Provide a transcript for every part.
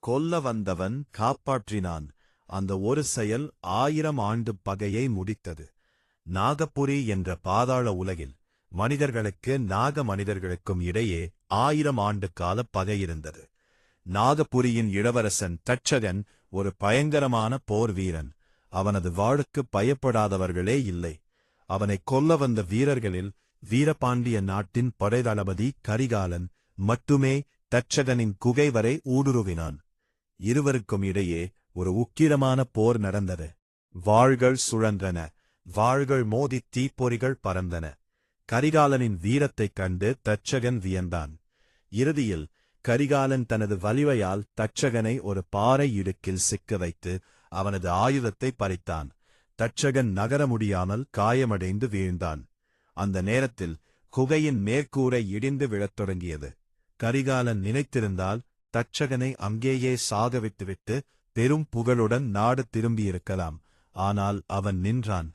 கொல்ல வந்தவன் காப்பாற்றினான். அந்த ஒரு செயல் 1000 ஆண்டு பகையை முடித்தது. நாகபுரி என்ற பாதாள உலகில் மனிதர்களுக்கு மனிதர்களுக்கும் இடையே 1000 ஆண்டு கால பகையிருந்தது. நாகபுரியின் இளவரசன் தட்சகன் ஒரு பயங்கரமான போர் வீரன். அவனது வாளுக்கு பயப்படாதவர்களே இல்லை. அவனை கொல்ல வந்த வீரர்களில் வீரபாண்டிய நாட்டின் படைதளபதி கரிகாலன் மட்டுமே தட்சகனின் குகை வரை ஊடுருவினான். இருவருக்கும் இடையே ஒரு உக்கிரமான போர் நடந்தது. வாள்கள் சுழன்றன, வாள்கள் மோதி தீப்பொறிகள் பறந்தன. கரிகாலனின் வீரத்தைக் கண்டு தட்சகன் வியந்தான். இறுதியில் கரிகாலன் தனது வலிமையால் தட்சகனை ஒரு பாறை இடுக்கில் சிக்க வைத்து அவனது ஆயுதத்தை பறித்தான். தட்சகன் நகர முடியாமல் காயமடைந்து வீழ்ந்தான். அந்த நேரத்தில் குகையின் மேற்கூரை இடிந்து விழத் தொடங்கியது. கரிகாலன் நினைத்திருந்தால் தட்சகனை அங்கேயே சாகவிட்டுவிட்டு பெரும் புகழுடன் நாடு திரும்பியிருக்கலாம். ஆனால் அவன் நின்றான்.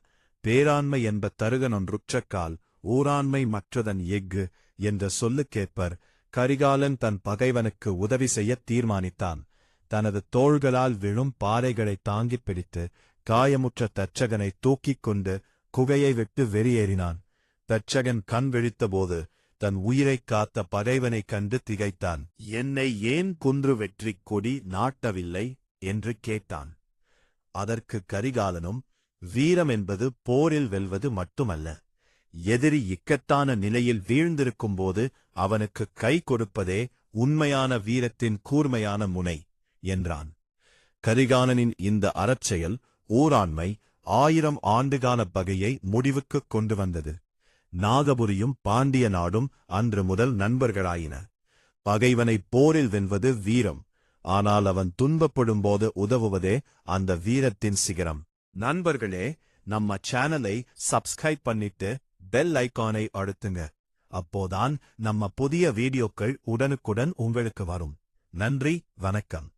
பேராண்மை என்ப தருகனொன்றுற்றக்கால் ஊராண்மை மற்றதன் எஃகு என்ற சொல்லுக்கேற்பர் கரிகாலன் தன் பகைவனுக்கு உதவி செய்ய தீர்மானித்தான். தனது தோள்களால் விழும் பாறைகளை தாங்கிப் பிடித்து காயமுற்ற தட்சகனை தூக்கிக் கொண்டு குகையை விட்டு வெளியேறினான். தட்சகன் கண் விழித்தபோது தன் உயிரைக் காத்த பகைவனைக் கண்டு திகைத்தான். என்னை ஏன் குன்று வெற்றிக் கொடி நாட்டவில்லை என்று கேட்டான். அதற்கு கரிகாலனும், வீரம் என்பது போரில் வெல்வது மட்டுமல்ல, எதிரி இக்கட்டான நிலையில் வீழ்ந்திருக்கும்போது அவனுக்கு கை கொடுப்பதே உண்மையான வீரத்தின் கூர்மையான முனை என்றான். கரிகாலனின் இந்த அறச்செயல் ஊராண்மை 1000 ஆண்டுகால பகையை முடிவுக்குக் கொண்டு வந்தது. நாகபுரியும் பாண்டிய நாடும் அன்று முதல் நண்பர்களாயின. பகைவனை போரில் வெல்வது வீரம், ஆனால் அவன் துன்பப்படும்போது உதவுவதே அந்த வீரத்தின் சிகரம். நண்பர்களே, நம்ம சேனலை சப்ஸ்கிரைப் பண்ணிட்டு பெல் ஐகானை அழுத்துங்க. அப்போதான் நம்ம புதிய வீடியோக்கள் உடனுக்குடன் உங்களுக்கு வரும். நன்றி, வணக்கம்.